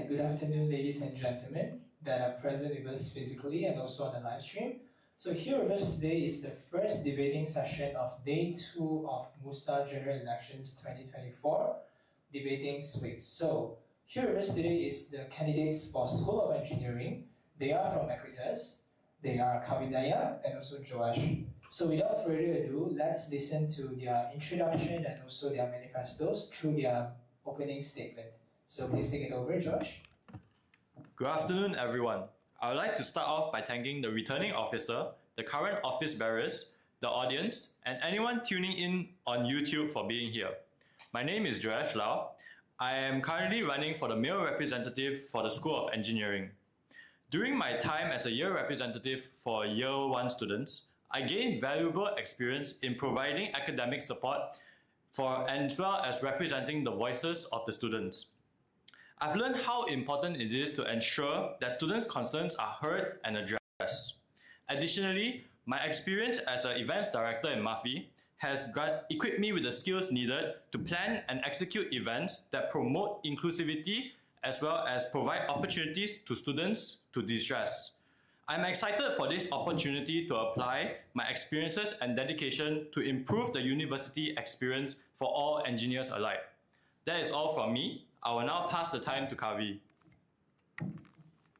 and good afternoon, ladies and gentlemen that are present with us physically and also on the live stream. So here with us today is the first debating session of Day 2 of MUSA General Elections 2024 debating suite. So here with us today is the candidates for School of Engineering. They are from Equitas. They are Kavidaya and also Joash. So without further ado, let's listen to their introduction and also their manifestos through their opening statement. So please take it over, Josh. Good afternoon, everyone. I would like to start off by thanking the returning officer, the current office bearers, the audience, and anyone tuning in on YouTube for being here. My name is Joash Lau. I am currently running for the male representative for the School of Engineering. During my time as a year representative for Year 1 students, I gained valuable experience in providing academic support for as well as representing the voices of the students. I've learned how important it is to ensure that students' concerns are heard and addressed. Additionally, my experience as an events director in MAFI has equipped me with the skills needed to plan and execute events that promote inclusivity as well as provide opportunities to students to de-stress. I'm excited for this opportunity to apply my experiences and dedication to improve the university experience for all engineers alike. That is all from me. I will now pass the time to Kavi.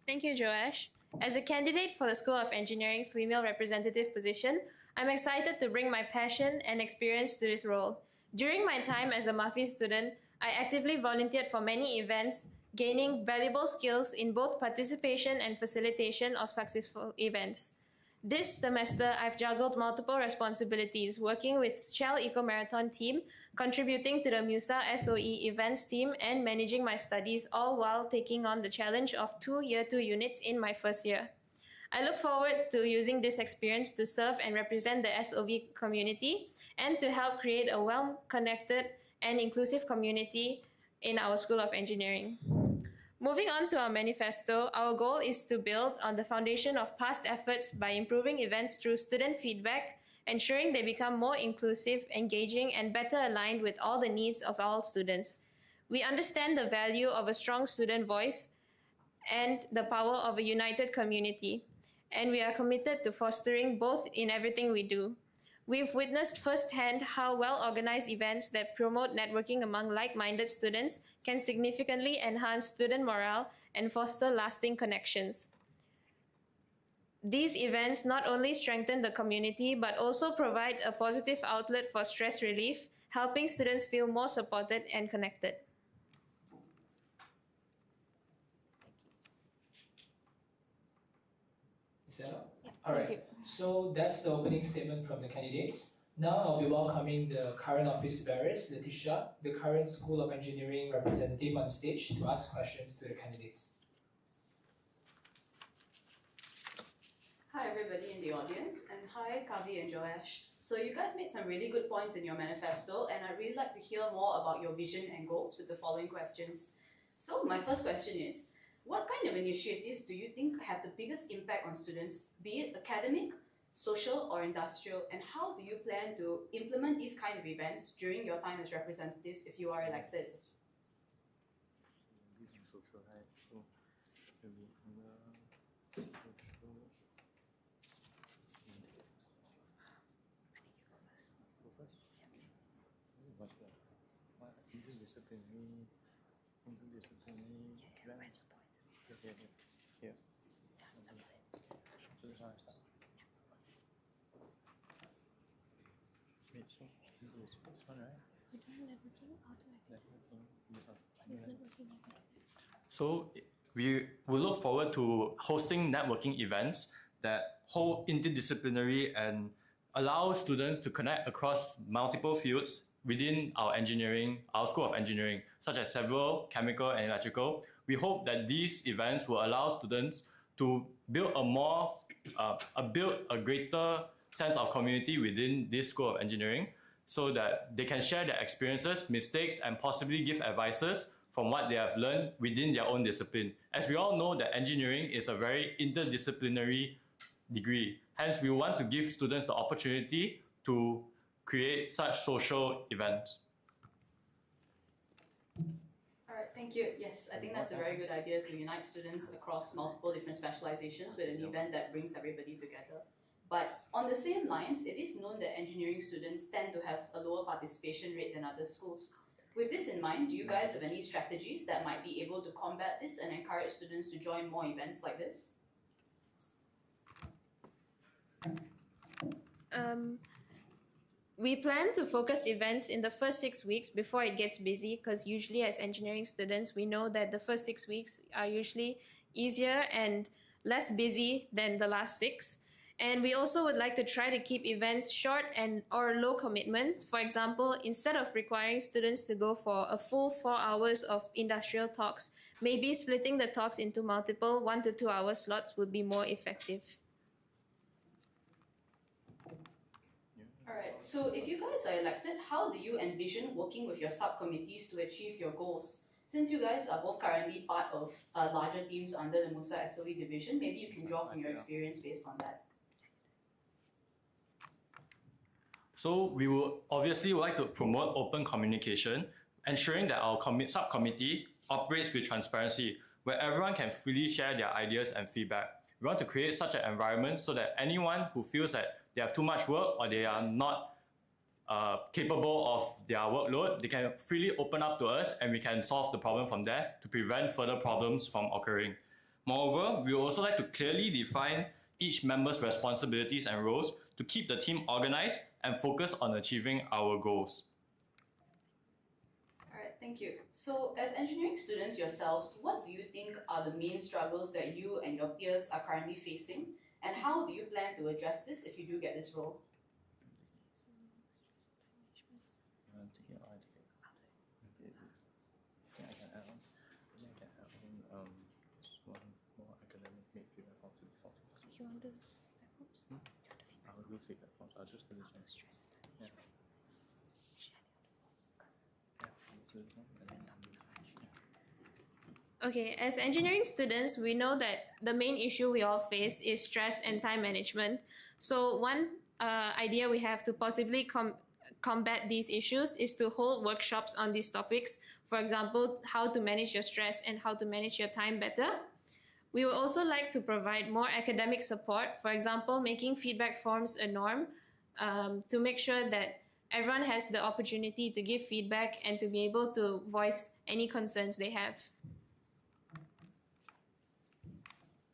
Thank you, Joash. As a candidate for the School of Engineering female representative position, I'm excited to bring my passion and experience to this role. During my time as a MAFI student, I actively volunteered for many events, gaining valuable skills in both participation and facilitation of successful events. This semester, I've juggled multiple responsibilities, working with Shell Eco Marathon team, contributing to the MUSA SOE events team, and managing my studies, all while taking on the challenge of 2 Year 2 units in my first year. I look forward to using this experience to serve and represent the SOV community and to help create a well-connected and inclusive community in our School of Engineering. Moving on to our manifesto, our goal is to build on the foundation of past efforts by improving events through student feedback, ensuring they become more inclusive, engaging, and better aligned with all the needs of all students. We understand the value of a strong student voice and the power of a united community, and we are committed to fostering both in everything we do. We've witnessed firsthand how well-organized events that promote networking among like-minded students can significantly enhance student morale and foster lasting connections. These events not only strengthen the community, but also provide a positive outlet for stress relief, helping students feel more supported and connected. Is that all? All right. So that's the opening statement from the candidates. Now I'll be welcoming the current office bearers, Letitia, the current School of Engineering representative, on stage to ask questions to the candidates. Hi everybody in the audience, and hi Kavi and Joash. So you guys made some really good points in your manifesto, and I'd really like to hear more about your vision and goals with the following questions. So my first question is, what kind of initiatives do you think have the biggest impact on students, be it academic, social, or industrial, and how do you plan to implement these kind of events during your time as representatives if you are elected? Social, right? So, maybe social. I think you go first. Go first? Yeah. What's that? What interdisciplinary? Yeah, where's the points? Here. Yeah, some of it. So this one I start. Wait, so this one, right? We're doing networking, automatic. This one. Networking. So we will look forward to hosting networking events that hold interdisciplinary and allow students to connect across multiple fields within our School of Engineering, such as civil, chemical, and electrical. We hope that these events will allow students to build a greater sense of community within this School of Engineering, so that they can share their experiences, mistakes, and possibly give advices from what they have learned within their own discipline. As we all know that engineering is a very interdisciplinary degree. Hence, we want to give students the opportunity to create such social events. Alright, Thank you. Yes, I think that's a very good idea to unite students across multiple different specializations with an event that brings everybody together. But on the same lines, it is known that engineering students tend to have a lower participation rate than other schools. With this in mind, do you guys have any strategies that might be able to combat this and encourage students to join more events like this? We plan to focus events in the first 6 weeks before it gets busy, because usually as engineering students, we know that the first 6 weeks are usually easier and less busy than the last 6. And we also would like to try to keep events short and or low commitment. For example, instead of requiring students to go for a full 4 hours of industrial talks, maybe splitting the talks into multiple 1 to 2 hour slots would be more effective. Alright, so if you guys are elected, how do you envision working with your subcommittees to achieve your goals? Since you guys are both currently part of larger teams under the MUSA SOE division, maybe you can draw from your experience based on that. So we would obviously like to promote open communication, ensuring that our subcommittee operates with transparency, where everyone can freely share their ideas and feedback. We want to create such an environment so that anyone who feels that they have too much work or they are not capable of their workload, they can freely open up to us and we can solve the problem from there to prevent further problems from occurring. Moreover, we would also like to clearly define each member's responsibilities and roles to keep the team organized and focus on achieving our goals. Alright, thank you. So as engineering students yourselves, what do you think are the main struggles that you and your peers are currently facing? And how do you plan to address this if you do get this role? You want to do this? I'll do feedback forms. I'll just do this one. Yeah. Okay, as engineering students, we know that the main issue we all face is stress and time management. So one idea we have to possibly combat these issues is to hold workshops on these topics. For example, how to manage your stress and how to manage your time better. We would also like to provide more academic support, for example, making feedback forms a norm to make sure that everyone has the opportunity to give feedback and to be able to voice any concerns they have.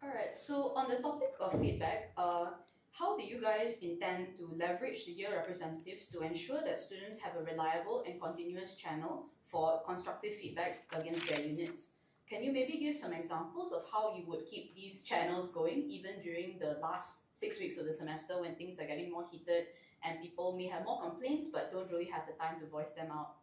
Alright, so on the topic of feedback, how do you guys intend to leverage the year representatives to ensure that students have a reliable and continuous channel for constructive feedback against their units? Can you maybe give some examples of how you would keep these channels going even during the last 6 weeks of the semester when things are getting more heated and people may have more complaints but don't really have the time to voice them out?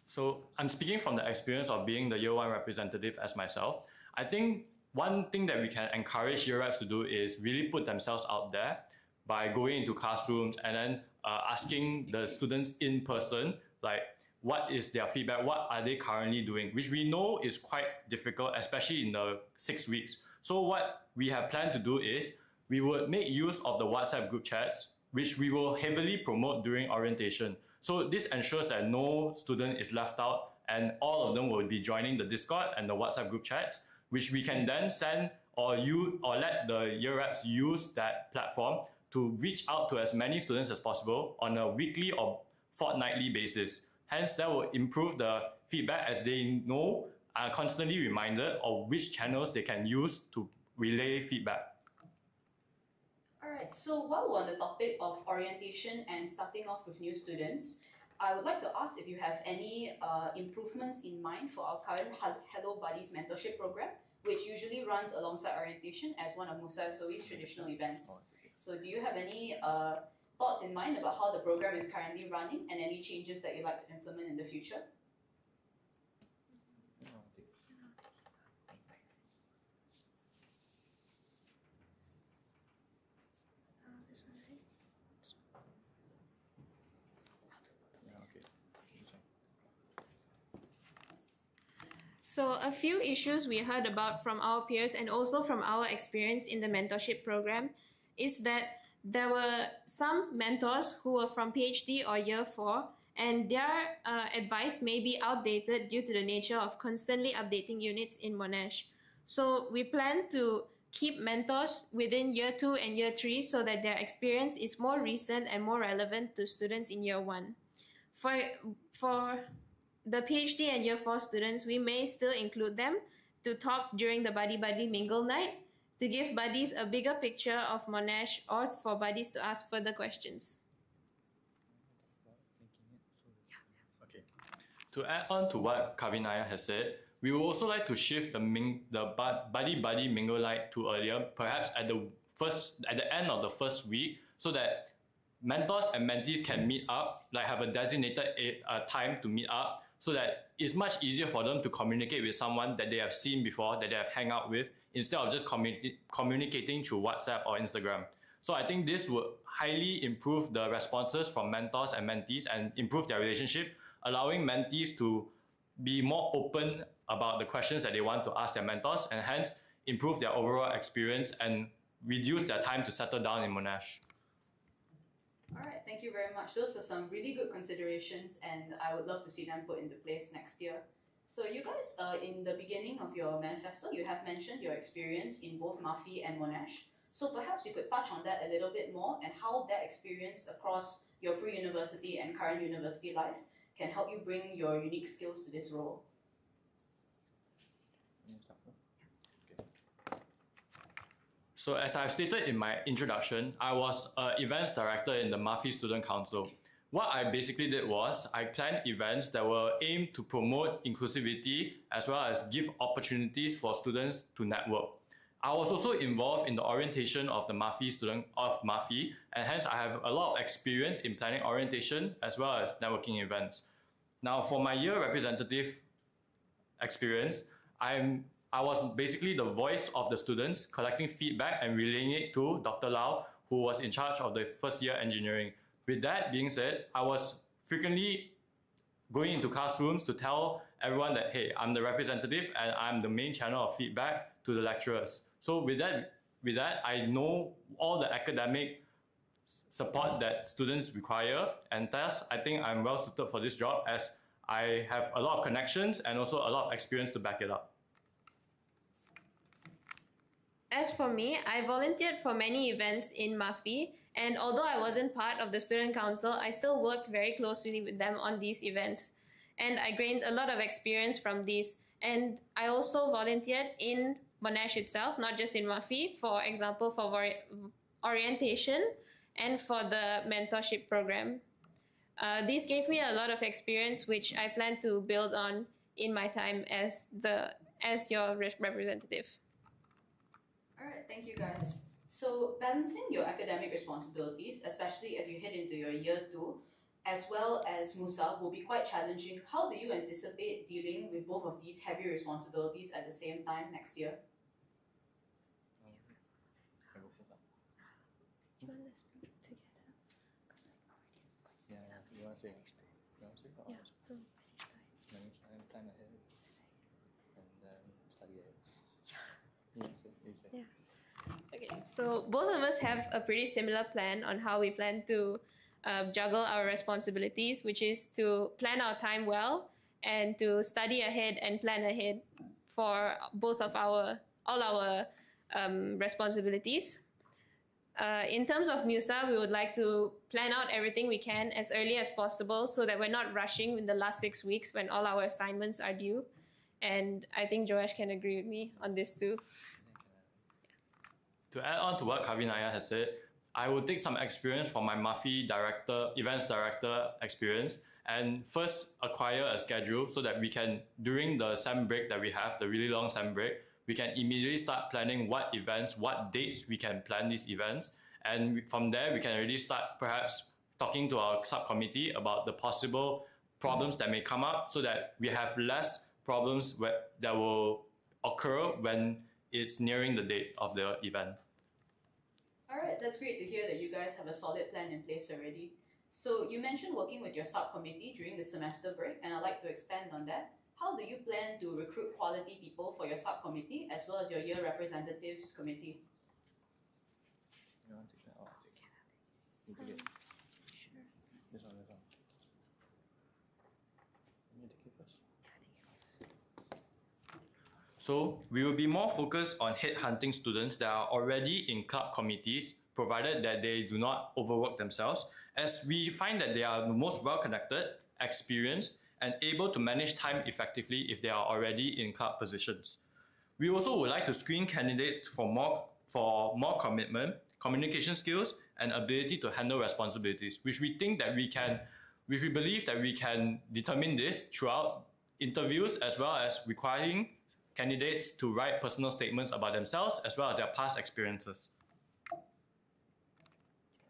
So I'm speaking from the experience of being the year 1 representative as myself. I think one thing that we can encourage year reps to do is really put themselves out there by going into classrooms and then asking the students in person, like, what is their feedback, what are they currently doing, which we know is quite difficult, especially in the 6 weeks. So what we have planned to do is we would make use of the WhatsApp group chats, which we will heavily promote during orientation. So this ensures that no student is left out and all of them will be joining the Discord and the WhatsApp group chats, which we can then send or let the year reps use that platform to reach out to as many students as possible on a weekly or fortnightly basis. Hence, that will improve the feedback as they know, are constantly reminded of which channels they can use to relay feedback. Alright, so while we're on the topic of orientation and starting off with new students, I would like to ask if you have any improvements in mind for our current Hello Buddies mentorship program, which usually runs alongside orientation as one of MUSA SOE's traditional events. So do you have any thoughts in mind about how the program is currently running and any changes that you'd like to implement in the future? So a few issues we heard about from our peers and also from our experience in the mentorship program is that there were some mentors who were from PhD or year 4, and their advice may be outdated due to the nature of constantly updating units in Monash. So we plan to keep mentors within year 2 and year 3 so that their experience is more recent and more relevant to students in year 1. For the PhD and year 4 students, we may still include them to talk during the buddy mingle night to give buddies a bigger picture of Monash or for buddies to ask further questions. Okay. To add on to what Kavinaya has said, we would also like to shift the buddy mingle night to earlier, perhaps at the end of the first week, so that mentors and mentees can meet up, like have a designated time to meet up, so that it's much easier for them to communicate with someone that they have seen before, that they have hung out with, instead of just communicating through WhatsApp or Instagram. So I think this would highly improve the responses from mentors and mentees and improve their relationship, allowing mentees to be more open about the questions that they want to ask their mentors, and hence improve their overall experience and reduce their time to settle down in Monash. All right, thank you very much. Those are some really good considerations, and I would love to see them put into place next year. So you guys, in the beginning of your manifesto, you have mentioned your experience in both MAFI and Monash. So perhaps you could touch on that a little bit more and how that experience across your pre-university and current university life can help you bring your unique skills to this role. So as I've stated in my introduction, I was an events director in the MAFI Student Council. What I basically did was I planned events that were aimed to promote inclusivity as well as give opportunities for students to network. I was also involved in the orientation of the MAFI, and hence I have a lot of experience in planning orientation as well as networking events. Now for my year representative experience, I was basically the voice of the students, collecting feedback and relaying it to Dr. Lau, who was in charge of the first year engineering. With that being said, I was frequently going into classrooms to tell everyone that, hey, I'm the representative and I'm the main channel of feedback to the lecturers. So with that, I know all the academic support that students require, and thus I think I'm well suited for this job as I have a lot of connections and also a lot of experience to back it up. As for me, I volunteered for many events in MAFI, and although I wasn't part of the student council, I still worked very closely with them on these events. And I gained a lot of experience from these. And I also volunteered in Monash itself, not just in MAFI, for example, for orientation and for the mentorship program. These gave me a lot of experience, which I plan to build on in my time as your representative. All right, thank you guys. So balancing your academic responsibilities, especially as you head into your year 2, as well as MUSA, will be quite challenging. How do you anticipate dealing with both of these heavy responsibilities at the same time next year? Do you want to speak together? Because like already is quite Yeah, you want to say? You want to say? Yeah, so Manage time, plan ahead, and then study ahead. You say. Yeah. Okay, so both of us have a pretty similar plan on how we plan to juggle our responsibilities, which is to plan our time well and to study ahead and plan ahead for all our responsibilities. In terms of MUSA, we would like to plan out everything we can as early as possible so that we're not rushing in the last 6 weeks when all our assignments are due. And I think Joash can agree with me on this too. To add on to what Kavinaya has said, I will take some experience from my MAFI events director experience, and first acquire a schedule so that we can, during the sem break that we have, the really long sem break, we can immediately start planning what events, what dates we can plan these events. And from there, we can already start perhaps talking to our subcommittee about the possible problems that may come up so that we have less problems that will occur when it's nearing the date of the event. All right, that's great to hear that you guys have a solid plan in place already. So you mentioned working with your subcommittee during the semester break, and I'd like to expand on that. How do you plan to recruit quality people for your subcommittee as well as your year representatives committee? You want to take that or I take it? You take it. Sure. This one, this one. You take it first. So we will be more focused on headhunting students that are already in club committees, provided that they do not overwork themselves, as we find that they are the most well-connected, experienced, and able to manage time effectively if they are already in club positions. We also would like to screen candidates for more commitment, communication skills, and ability to handle responsibilities, which we believe that we can determine this throughout interviews, as well as requiring candidates to write personal statements about themselves as well as their past experiences.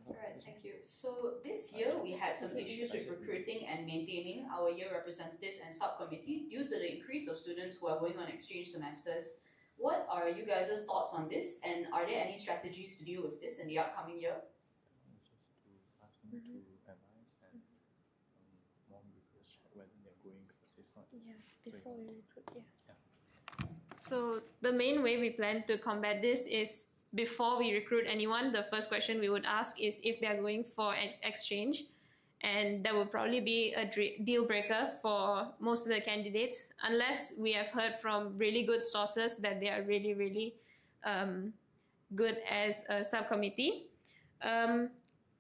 Alright, thank you. So this year we had some issues with recruiting and maintaining our year representatives and subcommittee due to the increase of students who are going on exchange semesters. What are you guys' thoughts on this, and are there any strategies to deal with this in the upcoming year? It's just to ask them to advise and more recruiters check whether they're going because it's not. Yeah, before we recruit, yeah. So the main way we plan to combat this is before we recruit anyone, the first question we would ask is if they're going for an exchange. And that would probably be a deal breaker for most of the candidates, unless we have heard from really good sources that they are really, really good as a subcommittee. Other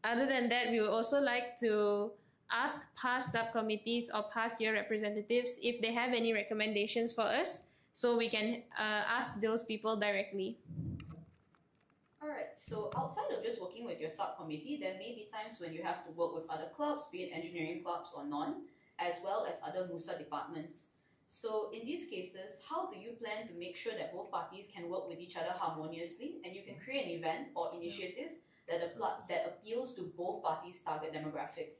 than that, we would also like to ask past subcommittees or past year representatives if they have any recommendations for us, so we can ask those people directly. Alright, so outside of just working with your subcommittee, there may be times when you have to work with other clubs, be it engineering clubs or non, as well as other MUSA departments. So in these cases, how do you plan to make sure that both parties can work with each other harmoniously and you can create an event or initiative that appeals to both parties' target demographic?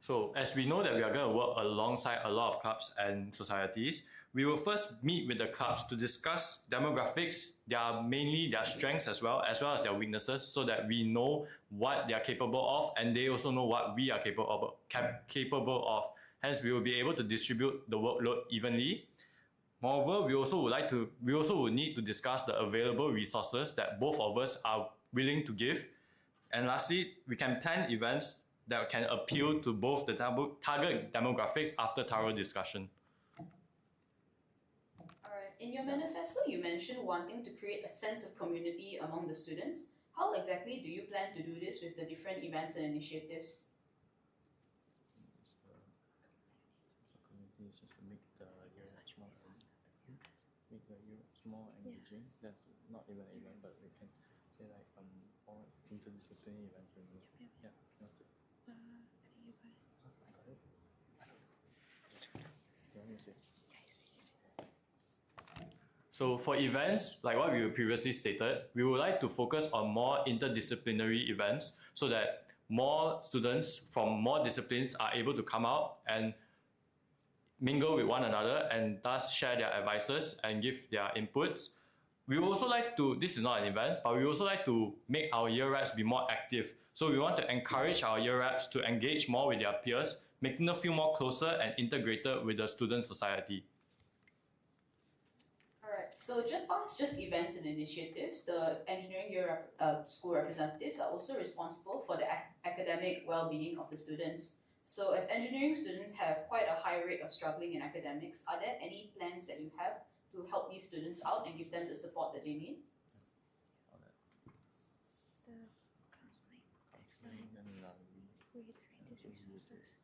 So as we know that we are going to work alongside a lot of clubs and societies, we will first meet with the clubs to discuss demographics, mainly their strengths as well as their weaknesses, so that we know what they are capable of and they also know what we are capable of. Hence, we will be able to distribute the workload evenly. Moreover, we also would need to discuss the available resources that both of us are willing to give. And lastly, we can plan events that can appeal to both the target demographics after thorough discussion. Alright, in your manifesto, you mentioned wanting to create a sense of community among the students. How exactly do you plan to do this with the different events and initiatives? Community is just to make the year more engaging. That's not even an event, but we can say like all interdisciplinary events. Yeah, that's it. I think you got it. I got it. You want me to say? So for events, like what we previously stated, we would like to focus on more interdisciplinary events so that more students from more disciplines are able to come out and mingle with one another and thus share their advices and give their inputs. We would also like to, this is not an event, but we also like to make our year reps be more active. So we want to encourage our year reps to engage more with their peers, making them feel more closer and integrated with the student society. Alright, so just events and initiatives, the engineering year school representatives are also responsible for the academic well-being of the students. So as engineering students have quite a high rate of struggling in academics, are there any plans that you have to help these students out and give them the support that they need? The counseling, Counseling, then reiterate these resources.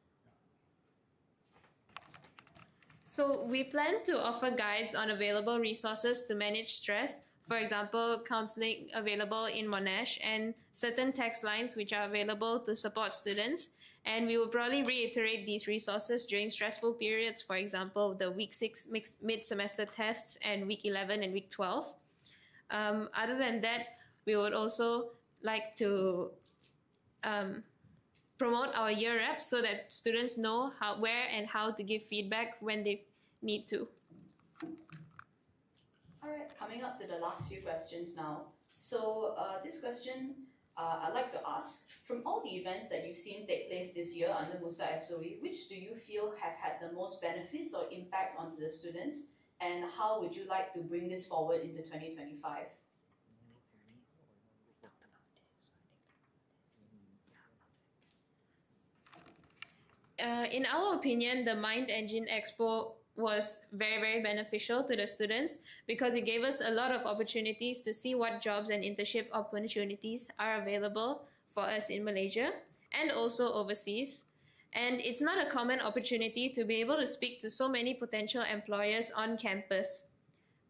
So we plan to offer guides on available resources to manage stress. For example, counseling available in Monash and certain text lines which are available to support students. And we will probably reiterate these resources during stressful periods, for example, the week 6 mid-semester tests and week 11 and week 12. Other than that, we would also like to promote our year reps so that students know where and how to give feedback when they need to. Alright, coming up to the last few questions now. So this question I'd like to ask, from all the events that you've seen take place this year under MUSA SOE, which do you feel have had the most benefits or impacts onto the students? and how would you like to bring this forward into 2025? In our opinion, the Mind Engine Expo was very, very beneficial to the students because it gave us a lot of opportunities to see what jobs and internship opportunities are available for us in Malaysia and also overseas. And it's not a common opportunity to be able to speak to so many potential employers on campus.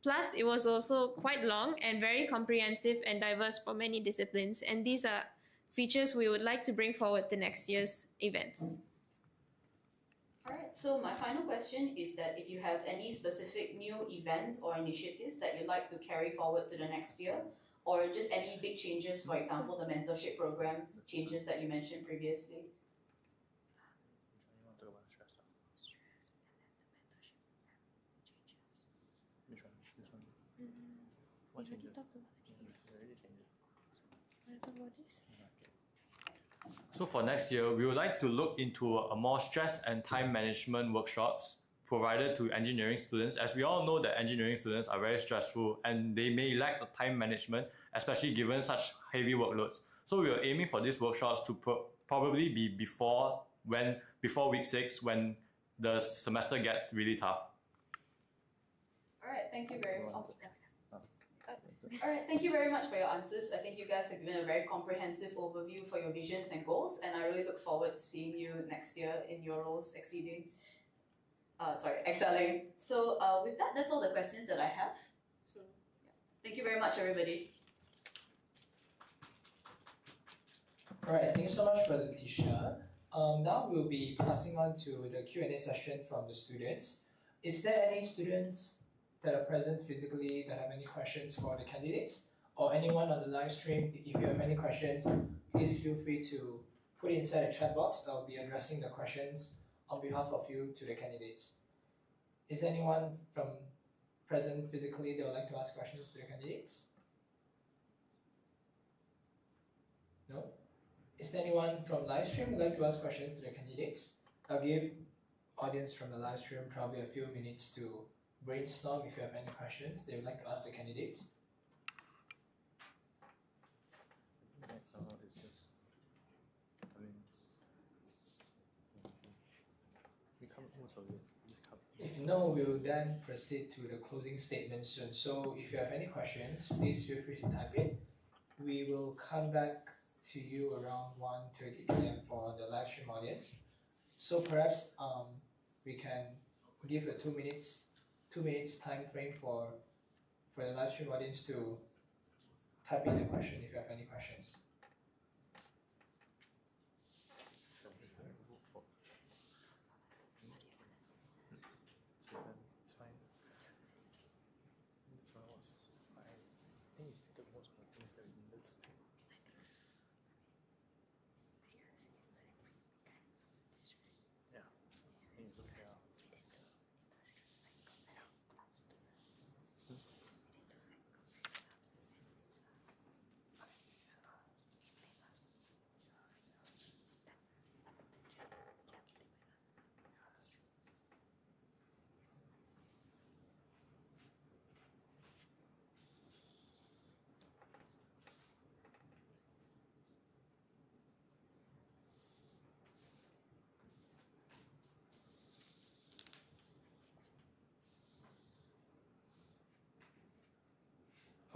Plus, it was also quite long and very comprehensive and diverse for many disciplines. And these are features we would like to bring forward to next year's events. Alright, so my final question is that if you have any specific new events or initiatives that you'd like to carry forward to the next year, or just any big changes, for example, the mentorship program changes that you mentioned previously. Which one? This one? What changes? It's already changes. So for next year, we would like to look into a more stress and time management workshops provided to engineering students, as we all know that engineering students are very stressful and they may lack the time management, especially given such heavy workloads. So we are aiming for these workshops to probably be before week 6 when the semester gets really tough. Alright, thank you very much. Alright, thank you very much for your answers. I think you guys have given a very comprehensive overview for your visions and goals, and I really look forward to seeing you next year in your roles excelling. So with that, that's all the questions that I have. So yeah. Thank you very much, everybody. Alright, thank you so much for Letitia. Now we'll be passing on to the Q&A session from the students. Is there any students that are present physically that have any questions for the candidates? Or anyone on the live stream, if you have any questions, please feel free to put it inside the chat box. I'll be addressing the questions on behalf of you to the candidates. Is there anyone from present physically that would like to ask questions to the candidates? No? Is there anyone from live stream who would like to ask questions to the candidates? I'll give audience from the live stream probably a few minutes to brainstorm if you have any questions they would like to ask the candidates. If no, we'll then proceed to the closing statement soon. So if you have any questions, please feel free to type it. We will come back to you around 1:30 p.m. for the live stream audience. So perhaps we can give a 2 minutes time frame for the live stream audience to type in the question if you have any questions.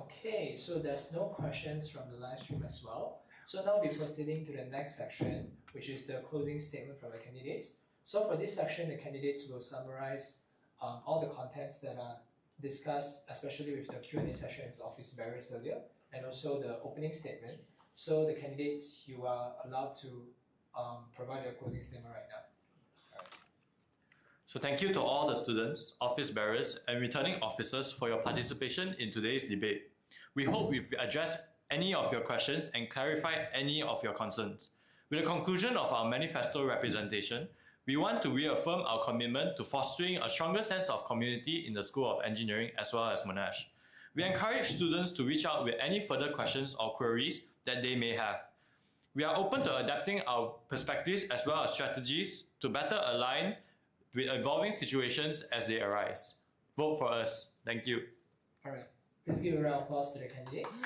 Okay, so there's no questions from the live stream as well. So now we'll be proceeding to the next section, which is the closing statement from the candidates. So for this section, the candidates will summarize all the contents that are discussed, especially with the Q&A session with the office bearers earlier, and also the opening statement. So the candidates, you are allowed to provide your closing statement right now. So thank you to all the students, office bearers, and returning officers for your participation in today's debate. We hope we've addressed any of your questions and clarified any of your concerns. With the conclusion of our manifesto representation, we want to reaffirm our commitment to fostering a stronger sense of community in the School of Engineering as well as Monash. We encourage students to reach out with any further questions or queries that they may have. We are open to adapting our perspectives as well as strategies to better align with evolving situations as they arise. vote for us. Thank you. Alright, let's give a round of applause to the candidates.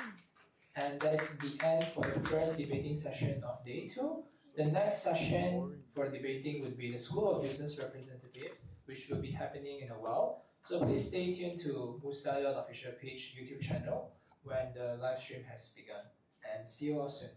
And that is the end for the first debating session of day 2. The next session for debating would be the School of Business Representative, which will be happening in a while. So please stay tuned to MUSA official page YouTube channel when the live stream has begun. And see you all soon.